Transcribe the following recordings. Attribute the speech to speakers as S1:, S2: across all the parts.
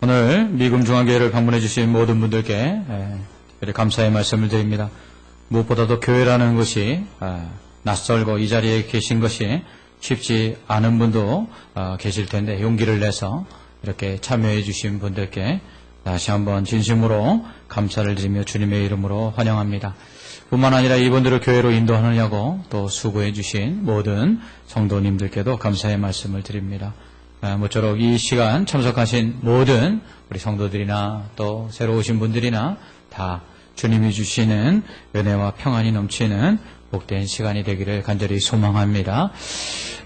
S1: 오늘 미금 중앙교회를 방문해 주신 모든 분들께 감사의 말씀을 드립니다. 무엇보다도 교회라는 것이 낯설고 이 자리에 계신 것이 쉽지 않은 분도 계실 텐데 용기를 내서 이렇게 참여해 주신 분들께 다시 한번 진심으로 감사를 드리며 주님의 이름으로 환영합니다. 뿐만 아니라 이분들을 교회로 인도하느냐고 또 수고해 주신 모든 성도님들께도 감사의 말씀을 드립니다. 모쪼록 이 시간 참석하신 모든 우리 성도들이나 또 새로 오신 분들이나 다 주님이 주시는 은혜와 평안이 넘치는 복된 시간이 되기를 간절히 소망합니다.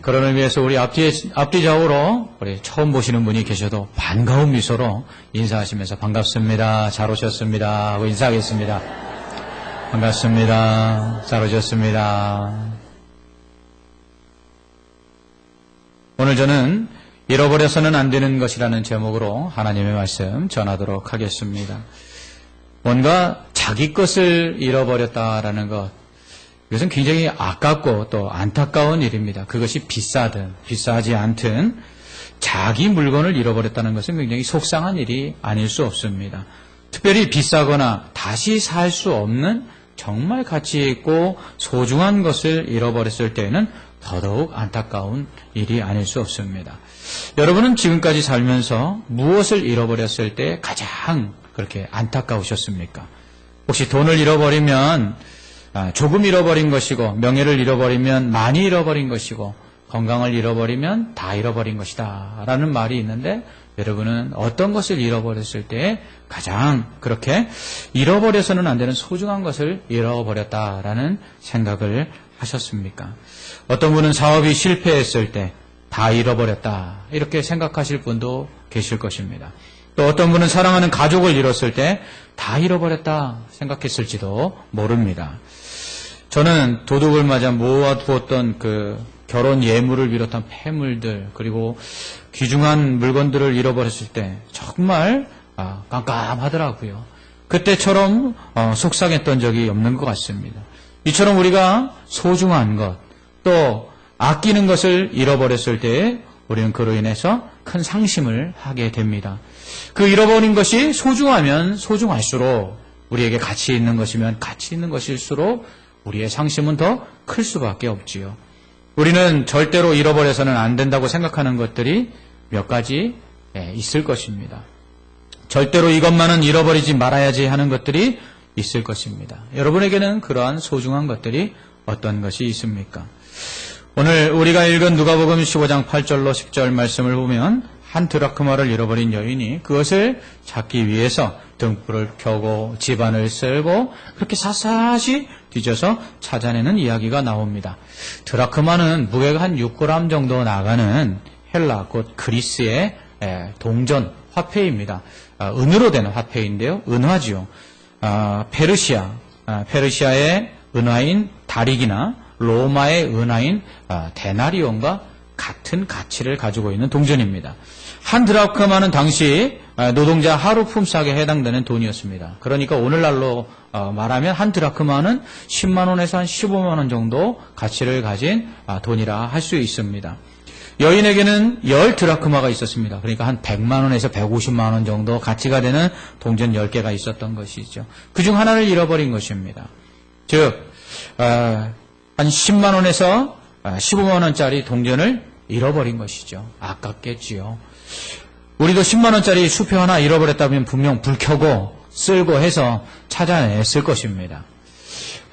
S1: 그런 의미에서 우리 앞뒤좌우로 우리 처음 보시는 분이 계셔도 반가운 미소로 인사하시면서 반갑습니다. 잘 오셨습니다 하고 인사하겠습니다. 반갑습니다. 잘 오셨습니다. 오늘 저는 잃어버려서는 안 되는 것이라는 제목으로 하나님의 말씀 전하도록 하겠습니다. 뭔가 자기 것을 잃어버렸다라는 것, 이것은 굉장히 아깝고 또 안타까운 일입니다. 그것이 비싸든 비싸지 않든 자기 물건을 잃어버렸다는 것은 굉장히 속상한 일이 아닐 수 없습니다. 특별히 비싸거나 다시 살 수 없는 정말 가치 있고 소중한 것을 잃어버렸을 때에는 더더욱 안타까운 일이 아닐 수 없습니다. 여러분은 지금까지 살면서 무엇을 잃어버렸을 때 가장 그렇게 안타까우셨습니까? 혹시 돈을 잃어버리면 조금 잃어버린 것이고, 명예를 잃어버리면 많이 잃어버린 것이고, 건강을 잃어버리면 다 잃어버린 것이다 라는 말이 있는데, 여러분은 어떤 것을 잃어버렸을 때 가장 그렇게 잃어버려서는 안 되는 소중한 것을 잃어버렸다라는 생각을 하셨습니까? 어떤 분은 사업이 실패했을 때 다 잃어버렸다 이렇게 생각하실 분도 계실 것입니다. 또 어떤 분은 사랑하는 가족을 잃었을 때 다 잃어버렸다 생각했을지도 모릅니다. 저는 도둑을 맞아 모아두었던 그 결혼 예물을 비롯한 폐물들 그리고 귀중한 물건들을 잃어버렸을 때 정말 깜깜하더라고요. 그때처럼 속상했던 적이 없는 것 같습니다. 이처럼 우리가 소중한 것, 또 아끼는 것을 잃어버렸을 때 우리는 그로 인해서 큰 상심을 하게 됩니다. 그 잃어버린 것이 소중하면 소중할수록 우리에게 가치 있는 것이면 가치 있는 것일수록 우리의 상심은 더 클 수밖에 없지요. 우리는 절대로 잃어버려서는 안 된다고 생각하는 것들이 몇 가지 있을 것입니다. 절대로 이것만은 잃어버리지 말아야지 하는 것들이 있을 것입니다. 여러분에게는 그러한 소중한 것들이 어떤 것이 있습니까? 오늘 우리가 읽은 누가복음 15장 8절로 10절 말씀을 보면 한 드라크마를 잃어버린 여인이 그것을 찾기 위해서 등불을 켜고 집안을 쓸고 그렇게 샅샅이 뒤져서 찾아내는 이야기가 나옵니다. 드라크마는 무게가 한 6g 정도 나가는 헬라 곧 그리스의 동전 화폐입니다. 은으로 된 화폐인데요. 은화지요. 페르시아의 은화인 다릭이나 로마의 은화인 데나리온과 같은 가치를 가지고 있는 동전입니다. 한 드라크마는 당시 노동자 하루 품삯에 해당되는 돈이었습니다. 그러니까 오늘날로 말하면 한 드라크마는 10만 원에서 한 15만 원 정도 가치를 가진 돈이라 할 수 있습니다. 여인에게는 10드라크마가 있었습니다. 그러니까 한 100만 원에서 150만 원 정도 가치가 되는 동전 10개가 있었던 것이죠. 그중 하나를 잃어버린 것입니다. 즉 한 10만 원에서 15만 원짜리 동전을 잃어버린 것이죠. 아깝겠지요. 우리도 10만 원짜리 수표 하나 잃어버렸다면 분명 불 켜고 쓸고 해서 찾아냈을 것입니다.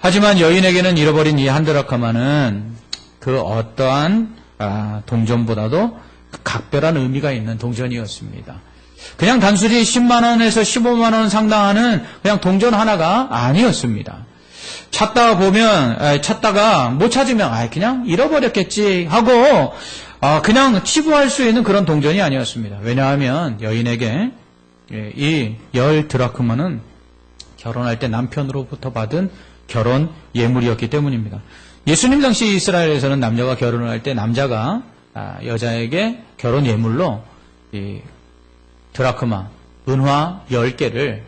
S1: 하지만 여인에게는 잃어버린 이 한 드라크마는 그 어떠한 동전보다도 각별한 의미가 있는 동전이었습니다. 그냥 단순히 10만 원에서 15만 원 상당하는 그냥 동전 하나가 아니었습니다. 찾다가 못 찾으면 그냥 잃어버렸겠지 하고 그냥 치부할 수 있는 그런 동전이 아니었습니다. 왜냐하면 여인에게 이 10드라크마는 결혼할 때 남편으로부터 받은 결혼 예물이었기 때문입니다. 예수님 당시 이스라엘에서는 남자가 결혼을 할 때 남자가 여자에게 결혼 예물로 이 드라크마, 은화 10개를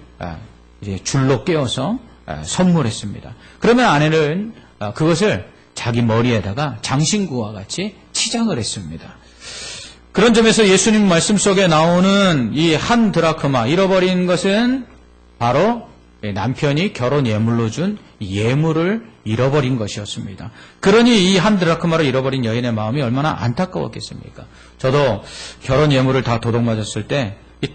S1: 이제 줄로 꿰어서 선물했습니다. 그러면 아내는 그것을 자기 머리에다가 장신구와 같이 치장을 했습니다. 그런 점에서 예수님 말씀 속에 나오는 이 한 드라크마, 잃어버린 것은 바로 남편이 결혼 예물로 준 예물을 잃어버린 것이었습니다. 그러니 이 한 드라크마를 잃어버린 여인의 마음이 얼마나 안타까웠겠습니까? 저도 결혼 예물을 다 도둑맞았을 때 이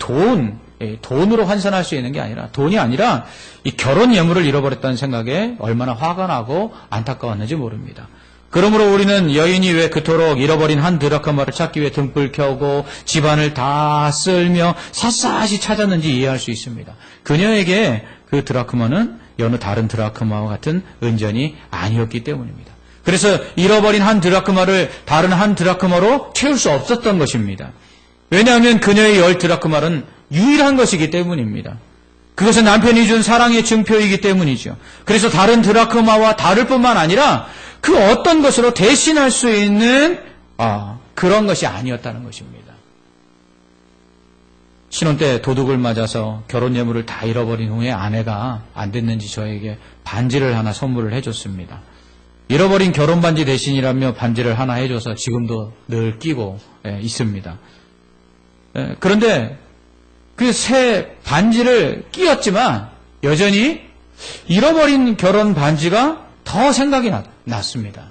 S1: 돈으로 환산할 수 있는 게 아니라, 돈이 아니라 이 결혼 예물을 잃어버렸다는 생각에 얼마나 화가 나고 안타까웠는지 모릅니다. 그러므로 우리는 여인이 왜 그토록 잃어버린 한 드라크마를 찾기 위해 등불 켜고 집안을 다 쓸며 샅샅이 찾았는지 이해할 수 있습니다. 그녀에게 그 드라크마는 여느 다른 드라크마와 같은 은전이 아니었기 때문입니다. 그래서 잃어버린 한 드라크마를 다른 한 드라크마로 채울 수 없었던 것입니다. 왜냐하면 그녀의 10 드라크마는 유일한 것이기 때문입니다. 그것은 남편이 준 사랑의 증표이기 때문이죠. 그래서 다른 드라크마와 다를 뿐만 아니라 그 어떤 것으로 대신할 수 있는 그런 것이 아니었다는 것입니다. 신혼 때 도둑을 맞아서 결혼 예물을 다 잃어버린 후에 아내가 안 됐는지 저에게 반지를 하나 선물을 해줬습니다. 잃어버린 결혼 반지 대신이라며 반지를 하나 해줘서 지금도 늘 끼고 있습니다. 그런데 그 새 반지를 끼웠지만 여전히 잃어버린 결혼 반지가 더 생각이 났습니다.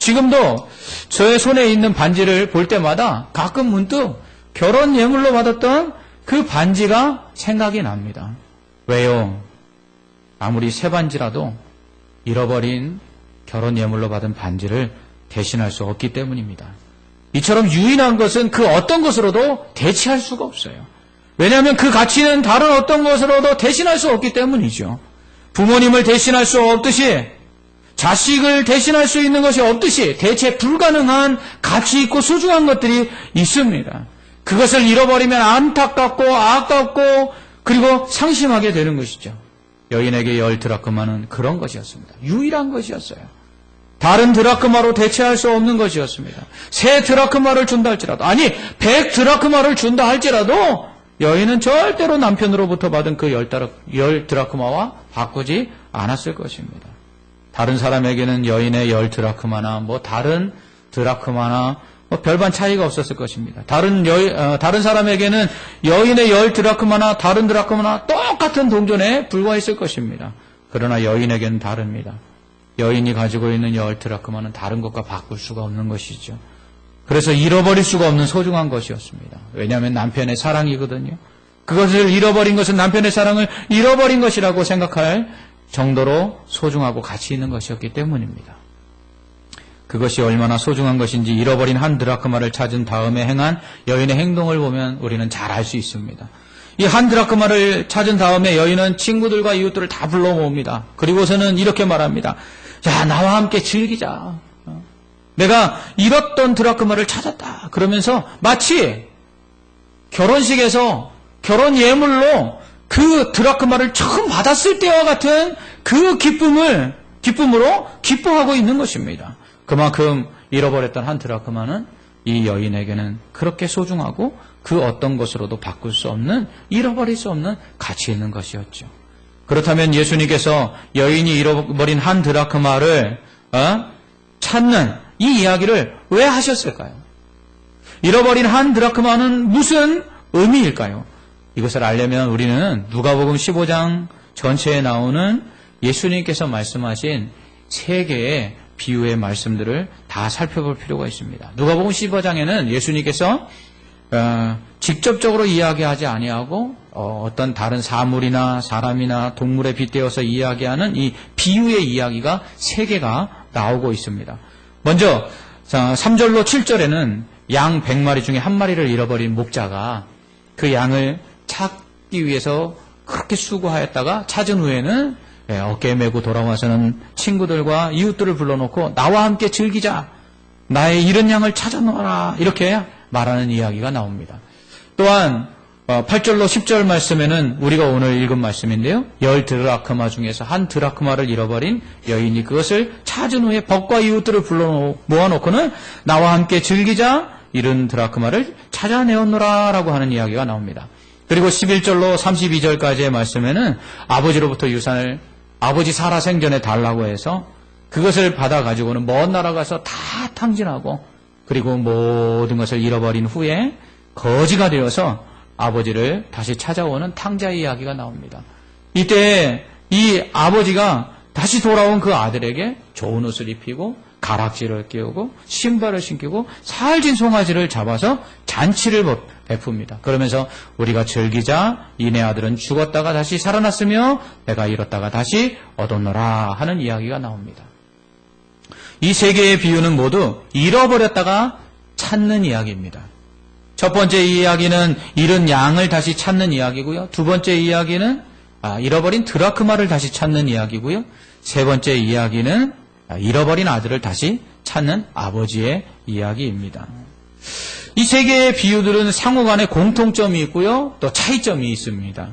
S1: 지금도 저의 손에 있는 반지를 볼 때마다 가끔 문득 결혼 예물로 받았던 그 반지가 생각이 납니다. 왜요? 아무리 새 반지라도 잃어버린 결혼 예물로 받은 반지를 대신할 수 없기 때문입니다. 이처럼 유인한 것은 그 어떤 것으로도 대체할 수가 없어요. 왜냐하면 그 가치는 다른 어떤 것으로도 대신할 수 없기 때문이죠. 부모님을 대신할 수 없듯이, 자식을 대신할 수 있는 것이 없듯이 대체 불가능한 가치 있고 소중한 것들이 있습니다. 그것을 잃어버리면 안타깝고 아깝고 그리고 상심하게 되는 것이죠. 여인에게 10 드라크마는 그런 것이었습니다. 유일한 것이었어요. 다른 드라크마로 대체할 수 없는 것이었습니다. 새 드라크마를 준다 할지라도, 아니 100 드라크마를 준다 할지라도 여인은 절대로 남편으로부터 받은 그 10 드라크마와 바꾸지 않았을 것입니다. 다른 사람에게는 여인의 10 드라크마나 다른 드라크마나 별반 차이가 없었을 것입니다. 다른 사람에게는 여인의 10 드라크마나 다른 드라크마나 똑같은 동전에 불과했을 것입니다. 그러나 여인에게는 다릅니다. 여인이 가지고 있는 10 드라크마는 다른 것과 바꿀 수가 없는 것이죠. 그래서 잃어버릴 수가 없는 소중한 것이었습니다. 왜냐하면 남편의 사랑이거든요. 그것을 잃어버린 것은 남편의 사랑을 잃어버린 것이라고 생각할 정도로 소중하고 가치 있는 것이었기 때문입니다. 그것이 얼마나 소중한 것인지 잃어버린 한 드라크마를 찾은 다음에 행한 여인의 행동을 보면 우리는 잘 알 수 있습니다. 이 한 드라크마를 찾은 다음에 여인은 친구들과 이웃들을 다 불러 모읍니다. 그리고서는 이렇게 말합니다. 자, 나와 함께 즐기자. 내가 잃었던 드라크마를 찾았다. 그러면서 마치 결혼식에서 결혼 예물로 그 드라크마를 처음 받았을 때와 같은 그 기쁨으로 기뻐하고 있는 것입니다. 그만큼 잃어버렸던 한 드라크마는 이 여인에게는 그렇게 소중하고 그 어떤 것으로도 바꿀 수 없는, 잃어버릴 수 없는 가치 있는 것이었죠. 그렇다면 예수님께서 여인이 잃어버린 한 드라크마를 찾는 이 이야기를 왜 하셨을까요? 잃어버린 한 드라크마는 무슨 의미일까요? 이것을 알려면 우리는 누가복음 15장 전체에 나오는 예수님께서 말씀하신 3개의 비유의 말씀들을 다 살펴볼 필요가 있습니다. 누가복음 15장에는 예수님께서 직접적으로 이야기하지 아니하고 어떤 다른 사물이나 사람이나 동물에 빗대어서 이야기하는 이 비유의 이야기가 3개가 나오고 있습니다. 먼저 3절로 7절에는 양 100마리 중에 한 마리를 잃어버린 목자가 그 양을 찾기 위해서 그렇게 수고하였다가 찾은 후에는 어깨에 메고 돌아와서는 친구들과 이웃들을 불러놓고 나와 함께 즐기자. 나의 잃은 양을 찾아놓아라. 이렇게 말하는 이야기가 나옵니다. 또한 8절로 10절 말씀에는 우리가 오늘 읽은 말씀인데요. 10 드라크마 중에서 한 드라크마를 잃어버린 여인이 그것을 찾은 후에 벗과 이웃들을 불러 모아놓고는 나와 함께 즐기자. 잃은 드라크마를 찾아내었노라 라고 하는 이야기가 나옵니다. 그리고 11절로 32절까지의 말씀에는 아버지로부터 유산을 아버지 살아 생전에 달라고 해서 그것을 받아가지고는 먼 나라 가서 다 탕진하고 그리고 모든 것을 잃어버린 후에 거지가 되어서 아버지를 다시 찾아오는 탕자의 이야기가 나옵니다. 이때 이 아버지가 다시 돌아온 그 아들에게 좋은 옷을 입히고 가락지를 끼우고 신발을 신기고 살진 송아지를 잡아서 잔치를 베풉니다. 그러면서 우리가 즐기자. 이내 아들은 죽었다가 다시 살아났으며 내가 잃었다가 다시 얻었노라 하는 이야기가 나옵니다. 이 세 개의 비유는 모두 잃어버렸다가 찾는 이야기입니다. 첫 번째 이야기는 잃은 양을 다시 찾는 이야기고요. 두 번째 이야기는 잃어버린 드라크마를 다시 찾는 이야기고요. 세 번째 이야기는 잃어버린 아들을 다시 찾는 아버지의 이야기입니다. 이 세 개의 비유들은 상호간에 공통점이 있고요. 또 차이점이 있습니다.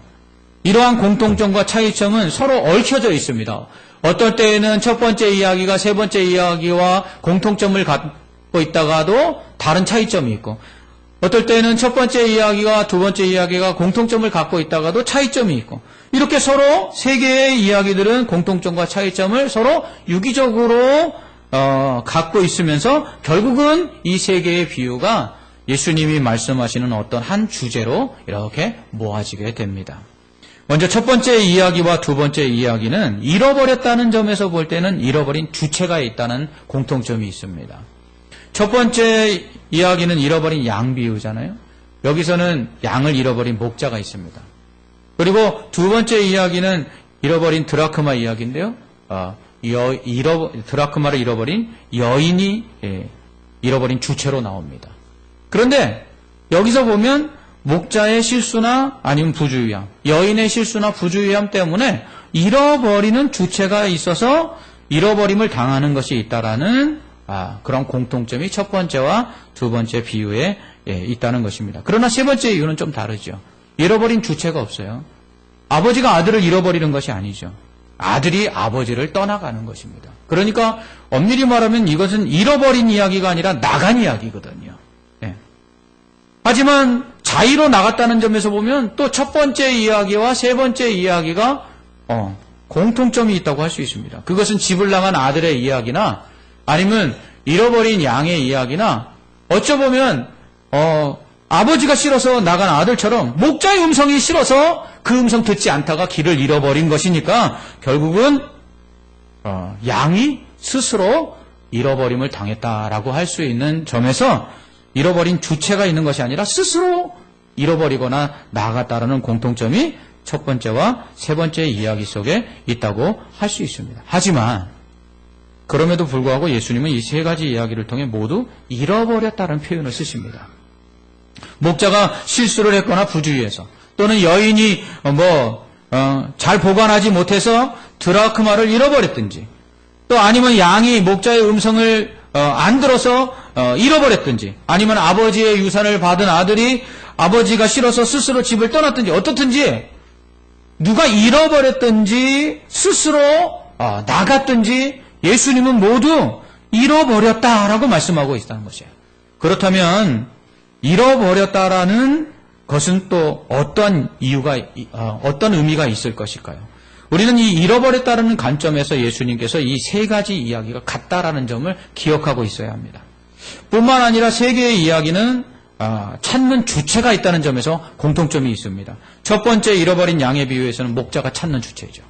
S1: 이러한 공통점과 차이점은 서로 얽혀져 있습니다. 어떨 때에는 첫 번째 이야기가 세 번째 이야기와 공통점을 갖고 있다가도 다른 차이점이 있고, 어떨 때는 첫 번째 이야기와 두 번째 이야기가 공통점을 갖고 있다가도 차이점이 있고, 이렇게 서로 세 개의 이야기들은 공통점과 차이점을 서로 유기적으로 갖고 있으면서 결국은 이 세 개의 비유가 예수님이 말씀하시는 어떤 한 주제로 이렇게 모아지게 됩니다. 먼저 첫 번째 이야기와 두 번째 이야기는 잃어버렸다는 점에서 볼 때는 잃어버린 주체가 있다는 공통점이 있습니다. 첫 번째 이야기는 잃어버린 양 비유잖아요. 여기서는 양을 잃어버린 목자가 있습니다. 그리고 두 번째 이야기는 잃어버린 드라크마 이야기인데요. 드라크마를 잃어버린 여인이 잃어버린 주체로 나옵니다. 그런데 여기서 보면 목자의 실수나 아니면 부주의함, 여인의 실수나 부주의함 때문에 잃어버리는 주체가 있어서 잃어버림을 당하는 것이 있다라는 그런 공통점이 첫 번째와 두 번째 비유에 있다는 것입니다. 그러나 세 번째 이유는 좀 다르죠. 잃어버린 주체가 없어요. 아버지가 아들을 잃어버리는 것이 아니죠. 아들이 아버지를 떠나가는 것입니다. 그러니까 엄밀히 말하면 이것은 잃어버린 이야기가 아니라 나간 이야기거든요. 하지만 자의로 나갔다는 점에서 보면 또 첫 번째 이야기와 세 번째 이야기가 공통점이 있다고 할 수 있습니다. 그것은 집을 나간 아들의 이야기나 아니면 잃어버린 양의 이야기나 어쩌보면 아버지가 싫어서 나간 아들처럼 목자의 음성이 싫어서 그 음성 듣지 않다가 길을 잃어버린 것이니까 결국은 양이 스스로 잃어버림을 당했다라고 할 수 있는 점에서 잃어버린 주체가 있는 것이 아니라 스스로 잃어버리거나 나갔다라는 공통점이 첫 번째와 세 번째 이야기 속에 있다고 할 수 있습니다. 하지만 그럼에도 불구하고 예수님은 이 세 가지 이야기를 통해 모두 잃어버렸다는 표현을 쓰십니다. 목자가 실수를 했거나 부주의해서, 또는 여인이 잘 보관하지 못해서 드라크마를 잃어버렸든지, 또 아니면 양이 목자의 음성을 안 들어서 잃어버렸든지, 아니면 아버지의 유산을 받은 아들이 아버지가 싫어서 스스로 집을 떠났든지, 어떻든지 누가 잃어버렸든지 스스로 나갔든지 예수님은 모두 잃어버렸다라고 말씀하고 있다는 것이에요. 그렇다면 잃어버렸다라는 것은 또 어떤 이유가, 어떤 의미가 있을 것일까요? 우리는 이 잃어버렸다는 관점에서 예수님께서 이 세 가지 이야기가 같다라는 점을 기억하고 있어야 합니다. 뿐만 아니라 세 개의 이야기는 찾는 주체가 있다는 점에서 공통점이 있습니다. 첫 번째 잃어버린 양의 비유에서는 목자가 찾는 주체죠.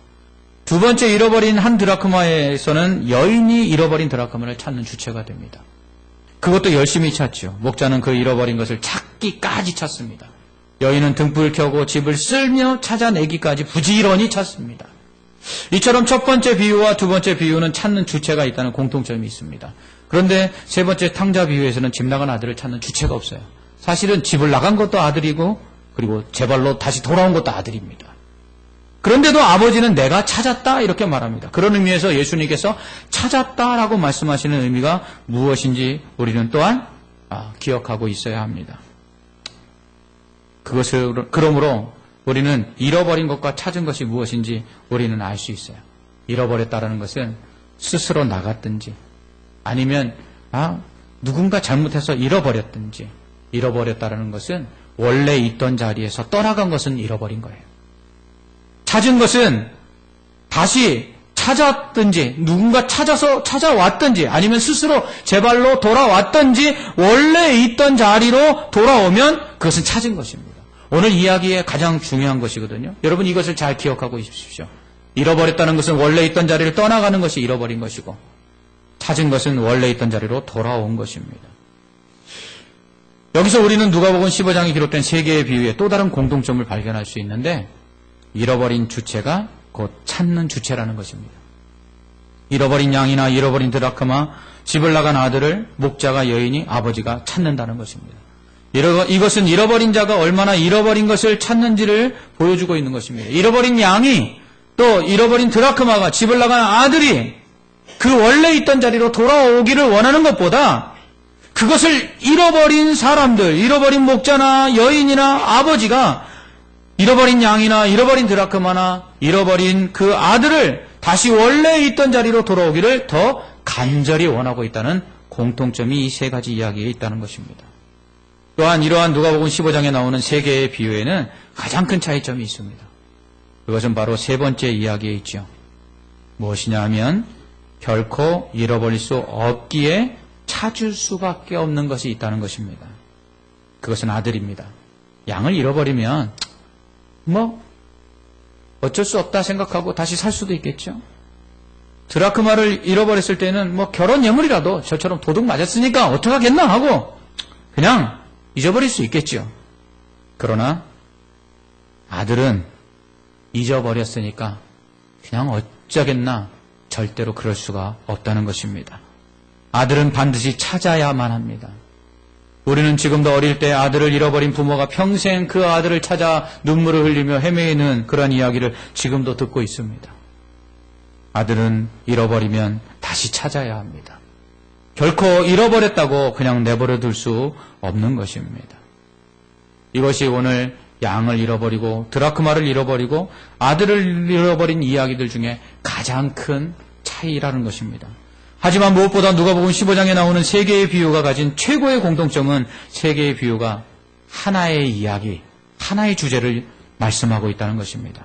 S1: 두 번째 잃어버린 한 드라크마에서는 여인이 잃어버린 드라크마를 찾는 주체가 됩니다. 그것도 열심히 찾죠. 목자는 그 잃어버린 것을 찾기까지 찾습니다. 여인은 등불을 켜고 집을 쓸며 찾아내기까지 부지런히 찾습니다. 이처럼 첫 번째 비유와 두 번째 비유는 찾는 주체가 있다는 공통점이 있습니다. 그런데 세 번째 탕자 비유에서는 집 나간 아들을 찾는 주체가 없어요. 사실은 집을 나간 것도 아들이고 그리고 제 발로 다시 돌아온 것도 아들입니다. 그런데도 아버지는 내가 찾았다 이렇게 말합니다. 그런 의미에서 예수님께서 찾았다라고 말씀하시는 의미가 무엇인지 우리는 또한 기억하고 있어야 합니다. 그러므로 우리는 잃어버린 것과 찾은 것이 무엇인지 우리는 알 수 있어요. 잃어버렸다라는 것은 스스로 나갔든지 아니면 누군가 잘못해서 잃어버렸든지, 잃어버렸다라는 것은 원래 있던 자리에서 떠나간 것은 잃어버린 거예요. 찾은 것은 다시 찾았든지 누군가 찾아왔든지 아니면 스스로 제 발로 돌아왔든지 원래 있던 자리로 돌아오면 그것은 찾은 것입니다. 오늘 이야기의 가장 중요한 것이거든요. 여러분 이것을 잘 기억하고 있으십시오. 잃어버렸다는 것은 원래 있던 자리를 떠나가는 것이 잃어버린 것이고 찾은 것은 원래 있던 자리로 돌아온 것입니다. 여기서 우리는 누가복음 15장에 기록된 세 개의 비유에 또 다른 공통점을 발견할 수 있는데 잃어버린 주체가 곧 찾는 주체라는 것입니다. 잃어버린 양이나 잃어버린 드라크마, 집을 나간 아들을 목자가 여인이 아버지가 찾는다는 것입니다. 이것은 잃어버린 자가 얼마나 잃어버린 것을 찾는지를 보여주고 있는 것입니다. 잃어버린 양이 또 잃어버린 드라크마가 집을 나간 아들이 그 원래 있던 자리로 돌아오기를 원하는 것보다 그것을 잃어버린 사람들, 잃어버린 목자나 여인이나 아버지가 잃어버린 양이나 잃어버린 드라크마나 잃어버린 그 아들을 다시 원래 있던 자리로 돌아오기를 더 간절히 원하고 있다는 공통점이 이 세 가지 이야기에 있다는 것입니다. 또한 이러한 누가복음 15장에 나오는 세 개의 비유에는 가장 큰 차이점이 있습니다. 그것은 바로 세 번째 이야기에 있죠. 무엇이냐 하면 결코 잃어버릴 수 없기에 찾을 수밖에 없는 것이 있다는 것입니다. 그것은 아들입니다. 양을 잃어버리면 어쩔 수 없다 생각하고 다시 살 수도 있겠죠. 드라크마를 잃어버렸을 때는 결혼 예물이라도 저처럼 도둑 맞았으니까 어떡하겠나 하고 그냥 잊어버릴 수 있겠죠. 그러나 아들은 잊어버렸으니까 그냥 어쩌겠나 절대로 그럴 수가 없다는 것입니다. 아들은 반드시 찾아야만 합니다. 우리는 지금도 어릴 때 아들을 잃어버린 부모가 평생 그 아들을 찾아 눈물을 흘리며 헤매이는 그런 이야기를 지금도 듣고 있습니다. 아들은 잃어버리면 다시 찾아야 합니다. 결코 잃어버렸다고 그냥 내버려 둘 수 없는 것입니다. 이것이 오늘 양을 잃어버리고 드라크마를 잃어버리고 아들을 잃어버린 이야기들 중에 가장 큰 차이라는 것입니다. 하지만 무엇보다 누가복음 15장에 나오는 세 개의 비유가 가진 최고의 공통점은 세 개의 비유가 하나의 이야기, 하나의 주제를 말씀하고 있다는 것입니다.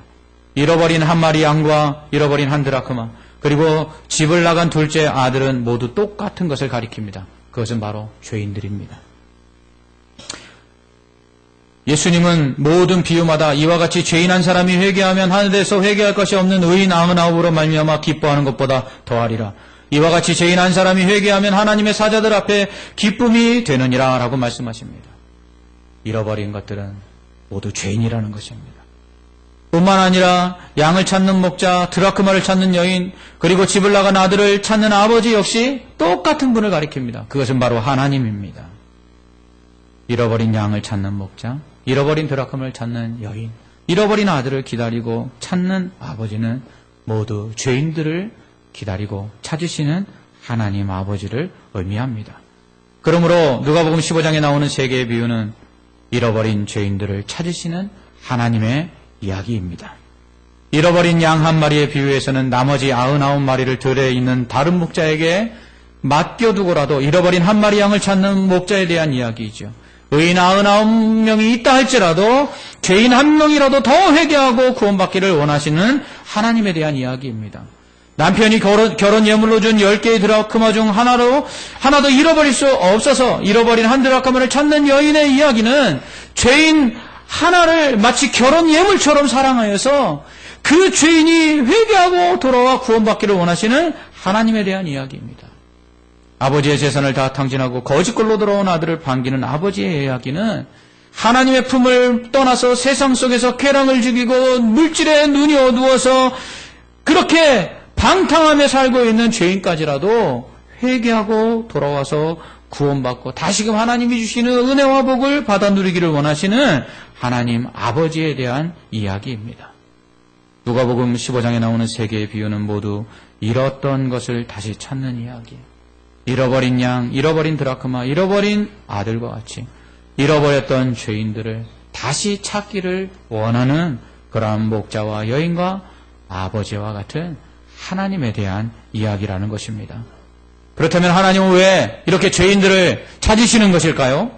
S1: 잃어버린 한 마리 양과 잃어버린 한 드라크마, 그리고 집을 나간 둘째 아들은 모두 똑같은 것을 가리킵니다. 그것은 바로 죄인들입니다. 예수님은 모든 비유마다 이와 같이 죄인 한 사람이 회개하면 하늘에서 회개할 것이 없는 의인 99으로 말미암아 기뻐하는 것보다 더하리라. 이와 같이 죄인 한 사람이 회개하면 하나님의 사자들 앞에 기쁨이 되느니라 라고 말씀하십니다. 잃어버린 것들은 모두 죄인이라는 것입니다. 뿐만 아니라 양을 찾는 목자, 드라크마를 찾는 여인, 그리고 집을 나간 아들을 찾는 아버지 역시 똑같은 분을 가리킵니다. 그것은 바로 하나님입니다. 잃어버린 양을 찾는 목자, 잃어버린 드라크마를 찾는 여인, 잃어버린 아들을 기다리고 찾는 아버지는 모두 죄인들을 기다리고 찾으시는 하나님 아버지를 의미합니다. 그러므로 누가복음 15장에 나오는 세 개의 비유는 잃어버린 죄인들을 찾으시는 하나님의 이야기입니다. 잃어버린 양 한 마리의 비유에서는 나머지 99마리를 들에 있는 다른 목자에게 맡겨두고라도 잃어버린 한 마리 양을 찾는 목자에 대한 이야기이죠. 의인 99명이 있다 할지라도 죄인 한 명이라도 더 회개하고 구원받기를 원하시는 하나님에 대한 이야기입니다. 남편이 결혼 예물로 준 10개의 드라크마 중 하나도 잃어버릴 수 없어서 잃어버린 한 드라크마를 찾는 여인의 이야기는 죄인 하나를 마치 결혼 예물처럼 사랑하여서 그 죄인이 회개하고 돌아와 구원받기를 원하시는 하나님에 대한 이야기입니다. 아버지의 재산을 다 탕진하고 거짓걸로 들어온 아들을 반기는 아버지의 이야기는 하나님의 품을 떠나서 세상 속에서 쾌락을 즐기고 물질에 눈이 어두워서 그렇게 방탕하며 살고 있는 죄인까지라도 회개하고 돌아와서 구원받고 다시금 하나님이 주시는 은혜와 복을 받아 누리기를 원하시는 하나님 아버지에 대한 이야기입니다. 누가복음 15장에 나오는 세 개의 비유는 모두 잃었던 것을 다시 찾는 이야기. 잃어버린 양, 잃어버린 드라크마, 잃어버린 아들과 같이 잃어버렸던 죄인들을 다시 찾기를 원하는 그러한 목자와 여인과 아버지와 같은 하나님에 대한 이야기라는 것입니다. 그렇다면 하나님은 왜 이렇게 죄인들을 찾으시는 것일까요?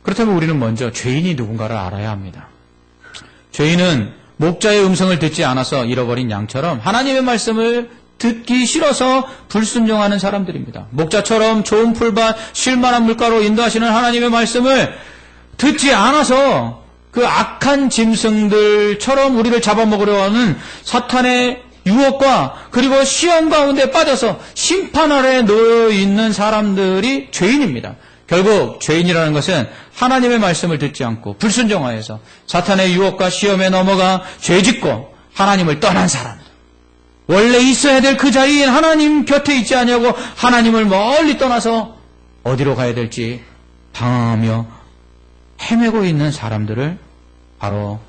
S1: 그렇다면 우리는 먼저 죄인이 누군가를 알아야 합니다. 죄인은 목자의 음성을 듣지 않아서 잃어버린 양처럼 하나님의 말씀을 듣기 싫어서 불순종하는 사람들입니다. 목자처럼 좋은 풀밭, 쉴만한 물가로 인도하시는 하나님의 말씀을 듣지 않아서 그 악한 짐승들처럼 우리를 잡아먹으려 하는 사탄의 유혹과 그리고 시험 가운데 빠져서 심판 아래 놓여 있는 사람들이 죄인입니다. 결국 죄인이라는 것은 하나님의 말씀을 듣지 않고 불순종하여서 사탄의 유혹과 시험에 넘어가 죄짓고 하나님을 떠난 사람. 원래 있어야 될 그 자리인 하나님 곁에 있지 아니하고 하나님을 멀리 떠나서 어디로 가야 될지 방황하며 헤매고 있는 사람들을 바로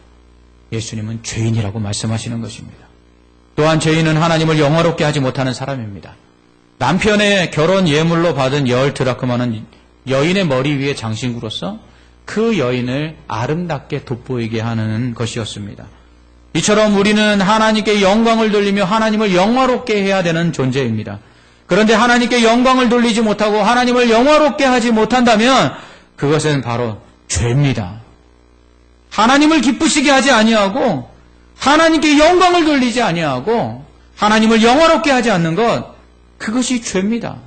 S1: 예수님은 죄인이라고 말씀하시는 것입니다. 또한 죄인은 하나님을 영화롭게 하지 못하는 사람입니다. 남편의 결혼 예물로 받은 10드라크마는 여인의 머리 위에 장신구로서 그 여인을 아름답게 돋보이게 하는 것이었습니다. 이처럼 우리는 하나님께 영광을 돌리며 하나님을 영화롭게 해야 되는 존재입니다. 그런데 하나님께 영광을 돌리지 못하고 하나님을 영화롭게 하지 못한다면 그것은 바로 죄입니다. 하나님을 기쁘시게 하지 아니하고 하나님께 영광을 돌리지 아니하고 하나님을 영화롭게 하지 않는 것, 그것이 죄입니다.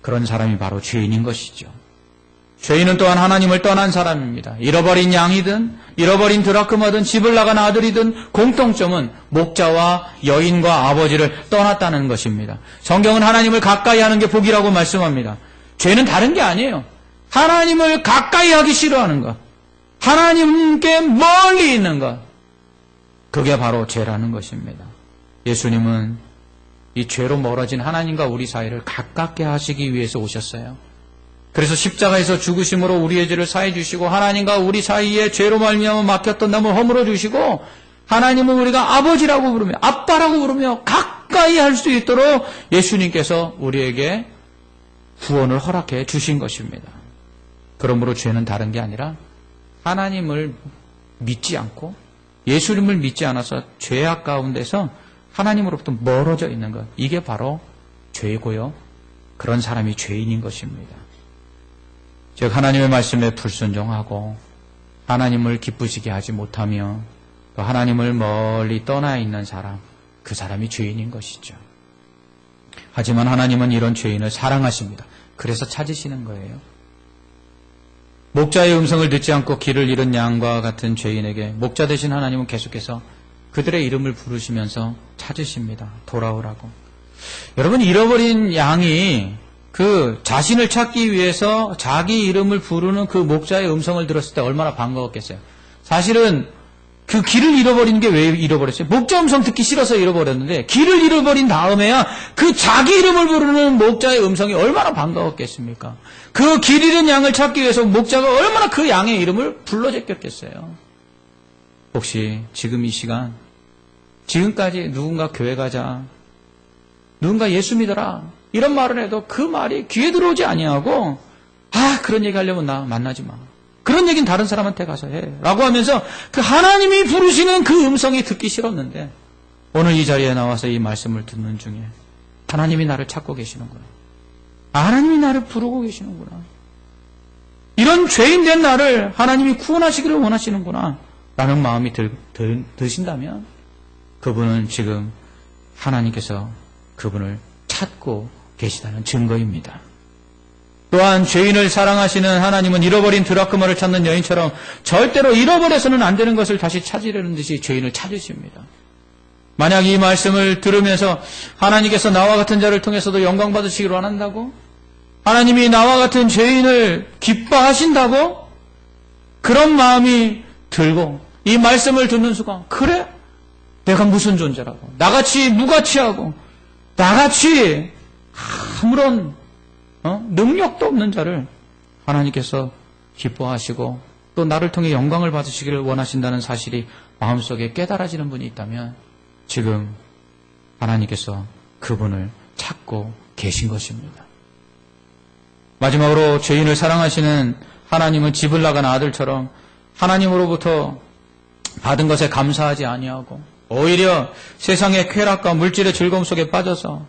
S1: 그런 사람이 바로 죄인인 것이죠. 죄인은 또한 하나님을 떠난 사람입니다. 잃어버린 양이든 잃어버린 드라크마든 집을 나간 아들이든 공통점은 목자와 여인과 아버지를 떠났다는 것입니다. 성경은 하나님을 가까이 하는 게 복이라고 말씀합니다. 죄는 다른 게 아니에요. 하나님을 가까이 하기 싫어하는 것, 하나님께 멀리 있는 것, 그게 바로 죄라는 것입니다. 예수님은 이 죄로 멀어진 하나님과 우리 사이를 가깝게 하시기 위해서 오셨어요. 그래서 십자가에서 죽으심으로 우리의 죄를 사해 주시고 하나님과 우리 사이에 죄로 말미암아 막혔던 담을 허물어 주시고 하나님은 우리가 아버지라고 부르며 아빠라고 부르며 가까이 할 수 있도록 예수님께서 우리에게 구원을 허락해 주신 것입니다. 그러므로 죄는 다른 게 아니라 하나님을 믿지 않고 예수님을 믿지 않아서 죄악 가운데서 하나님으로부터 멀어져 있는 것, 이게 바로 죄고요. 그런 사람이 죄인인 것입니다. 즉 하나님의 말씀에 불순종하고 하나님을 기쁘시게 하지 못하며 또 하나님을 멀리 떠나 있는 사람, 그 사람이 죄인인 것이죠. 하지만 하나님은 이런 죄인을 사랑하십니다. 그래서 찾으시는 거예요. 목자의 음성을 듣지 않고 길을 잃은 양과 같은 죄인에게 목자 되신 하나님은 계속해서 그들의 이름을 부르시면서 찾으십니다. 돌아오라고. 여러분, 잃어버린 양이 그 자신을 찾기 위해서 자기 이름을 부르는 그 목자의 음성을 들었을 때 얼마나 반가웠겠어요. 사실은 그 길을 잃어버린 게 왜 잃어버렸어요? 목자 음성 듣기 싫어서 잃어버렸는데 길을 잃어버린 다음에야 그 자기 이름을 부르는 목자의 음성이 얼마나 반가웠겠습니까? 그 길 잃은 양을 찾기 위해서 목자가 얼마나 그 양의 이름을 불러제꼈겠어요. 혹시 지금 이 시간, 지금까지 누군가 교회 가자, 누군가 예수 믿어라 이런 말을 해도 그 말이 귀에 들어오지 아니하고 그런 얘기 하려면 나 만나지 마. 그런 얘기는 다른 사람한테 가서 해. 라고 하면서 그 하나님이 부르시는 그 음성이 듣기 싫었는데 오늘 이 자리에 나와서 이 말씀을 듣는 중에 하나님이 나를 찾고 계시는구나. 하나님이 나를 부르고 계시는구나. 이런 죄인 된 나를 하나님이 구원하시기를 원하시는구나. 라는 마음이 드신다면 그분은 지금 하나님께서 그분을 찾고 계시다는 증거입니다. 또한 죄인을 사랑하시는 하나님은 잃어버린 드라크마를 찾는 여인처럼 절대로 잃어버려서는 안 되는 것을 다시 찾으려는 듯이 죄인을 찾으십니다. 만약 이 말씀을 들으면서 하나님께서 나와 같은 자를 통해서도 영광 받으시기를 원한다고? 하나님이 나와 같은 죄인을 기뻐하신다고? 그런 마음이 들고 이 말씀을 듣는 순간 그래? 내가 무슨 존재라고? 나같이 무가치하고 나같이 아무런 능력도 없는 자를 하나님께서 기뻐하시고 또 나를 통해 영광을 받으시기를 원하신다는 사실이 마음속에 깨달아지는 분이 있다면 지금 하나님께서 그분을 찾고 계신 것입니다. 마지막으로 죄인을 사랑하시는 하나님은 집을 나간 아들처럼 하나님으로부터 받은 것에 감사하지 아니하고 오히려 세상의 쾌락과 물질의 즐거움 속에 빠져서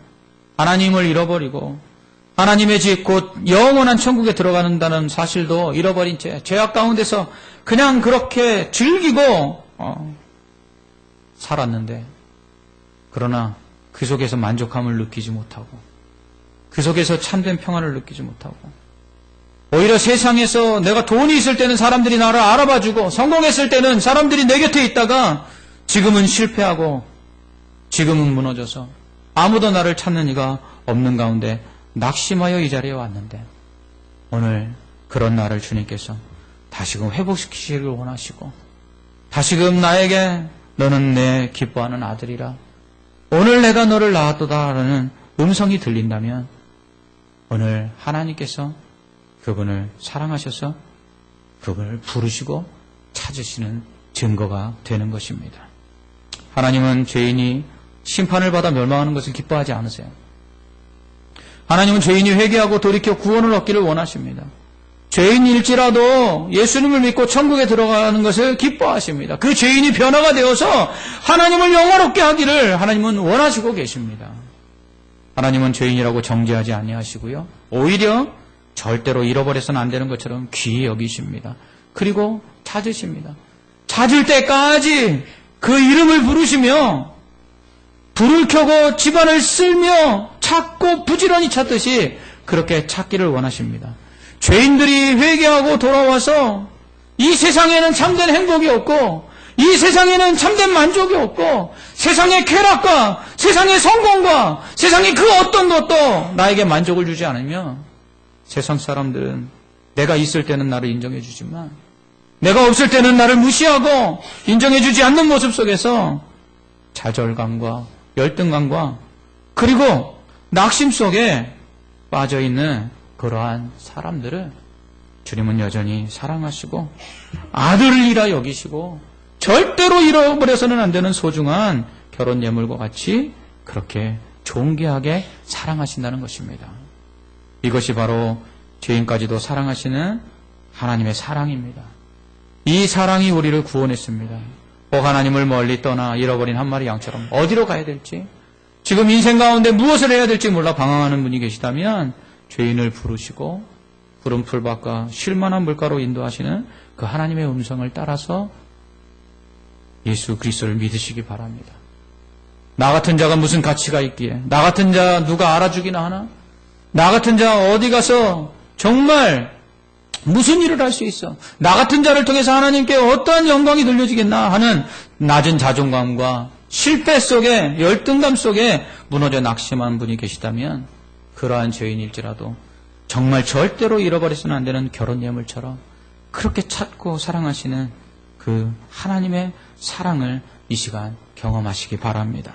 S1: 하나님을 잃어버리고 하나님의 집 곧 영원한 천국에 들어간다는 사실도 잃어버린 채 죄악 가운데서 그냥 그렇게 즐기고 살았는데 그러나 그 속에서 만족함을 느끼지 못하고 그 속에서 참된 평안을 느끼지 못하고 오히려 세상에서 내가 돈이 있을 때는 사람들이 나를 알아봐주고 성공했을 때는 사람들이 내 곁에 있다가 지금은 실패하고 지금은 무너져서 아무도 나를 찾는 이가 없는 가운데 낙심하여 이 자리에 왔는데 오늘 그런 나를 주님께서 다시금 회복시키시기를 원하시고 다시금 나에게 너는 내 기뻐하는 아들이라 오늘 내가 너를 낳았도다라는 음성이 들린다면 오늘 하나님께서 그분을 사랑하셔서 그분을 부르시고 찾으시는 증거가 되는 것입니다. 하나님은 죄인이 심판을 받아 멸망하는 것을 기뻐하지 않으세요. 하나님은 죄인이 회개하고 돌이켜 구원을 얻기를 원하십니다. 죄인일지라도 예수님을 믿고 천국에 들어가는 것을 기뻐하십니다. 그 죄인이 변화가 되어서 하나님을 영화롭게 하기를 하나님은 원하시고 계십니다. 하나님은 죄인이라고 정죄하지 아니하시고요. 오히려 절대로 잃어버려서는 안 되는 것처럼 귀히 여기십니다. 그리고 찾으십니다. 찾을 때까지 그 이름을 부르시며 불을 켜고 집안을 쓸며 찾고 부지런히 찾듯이 그렇게 찾기를 원하십니다. 죄인들이 회개하고 돌아와서 이 세상에는 참된 행복이 없고 이 세상에는 참된 만족이 없고 세상의 쾌락과 세상의 성공과 세상의 그 어떤 것도 나에게 만족을 주지 않으며 세상 사람들은 내가 있을 때는 나를 인정해 주지만 내가 없을 때는 나를 무시하고 인정해 주지 않는 모습 속에서 좌절감과 열등감과 그리고 낙심 속에 빠져있는 그러한 사람들을 주님은 여전히 사랑하시고 아들을 이라 여기시고 절대로 잃어버려서는 안 되는 소중한 결혼 예물과 같이 그렇게 존귀하게 사랑하신다는 것입니다. 이것이 바로 죄인까지도 사랑하시는 하나님의 사랑입니다. 이 사랑이 우리를 구원했습니다. 하나님을 멀리 떠나 잃어버린 한 마리 양처럼 어디로 가야 될지 지금 인생 가운데 무엇을 해야 될지 몰라 방황하는 분이 계시다면 죄인을 부르시고 푸른 풀밭과 쉴만한 물가로 인도하시는 그 하나님의 음성을 따라서 예수 그리스도를 믿으시기 바랍니다. 나 같은 자가 무슨 가치가 있기에 나 같은 자 누가 알아주기나 하나? 나 같은 자 어디 가서 정말 무슨 일을 할 수 있어? 나 같은 자를 통해서 하나님께 어떠한 영광이 돌려지겠나 하는 낮은 자존감과 실패 속에 열등감 속에 무너져 낙심한 분이 계시다면 그러한 죄인일지라도 정말 절대로 잃어버려서는 안 되는 결혼 예물처럼 그렇게 찾고 사랑하시는 그 하나님의 사랑을 이 시간 경험하시기 바랍니다.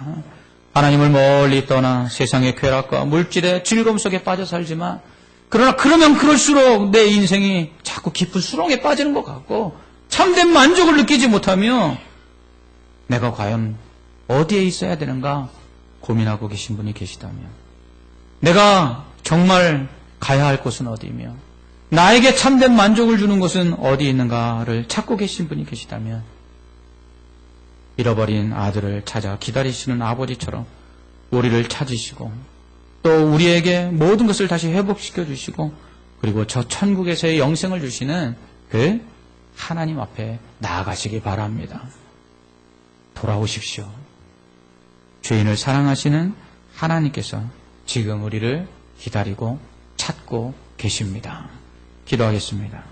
S1: 하나님을 멀리 떠나 세상의 쾌락과 물질의 즐거움 속에 빠져 살지만 그러나 그러면 그럴수록 내 인생이 자꾸 깊은 수렁에 빠지는 것 같고 참된 만족을 느끼지 못하며 내가 과연 어디에 있어야 되는가 고민하고 계신 분이 계시다면 내가 정말 가야 할 곳은 어디이며 나에게 참된 만족을 주는 곳은 어디 있는가를 찾고 계신 분이 계시다면 잃어버린 아들을 찾아 기다리시는 아버지처럼 우리를 찾으시고 또 우리에게 모든 것을 다시 회복시켜 주시고 그리고 저 천국에서의 영생을 주시는 그 하나님 앞에 나아가시기 바랍니다. 돌아오십시오. 죄인을 사랑하시는 하나님께서 지금 우리를 기다리고 찾고 계십니다. 기도하겠습니다.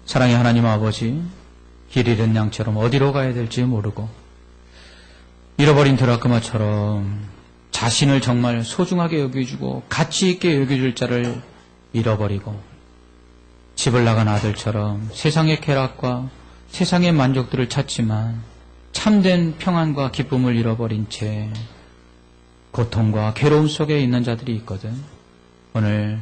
S1: 사랑의 하나님 아버지, 길 잃은 양처럼 어디로 가야 될지 모르고 잃어버린 드라크마처럼 자신을 정말 소중하게 여겨주고 가치 있게 여겨줄 자를 잃어버리고 집을 나간 아들처럼 세상의 쾌락과 세상의 만족들을 찾지만 참된 평안과 기쁨을 잃어버린 채 고통과 괴로움 속에 있는 자들이 있거든. 오늘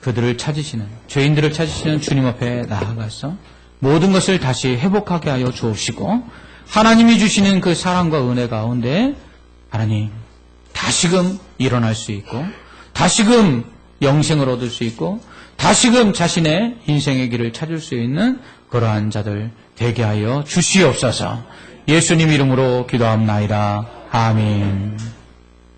S1: 그들을 찾으시는 죄인들을 찾으시는 주님 앞에 나아가서 모든 것을 다시 회복하게 하여 주옵시고 하나님이 주시는 그 사랑과 은혜 가운데 하나님 다시금 일어날 수 있고 다시금 영생을 얻을 수 있고 다시금 자신의 인생의 길을 찾을 수 있는 그러한 자들 되게 하여 주시옵소서. 예수님 이름으로 기도합나이다. 아멘.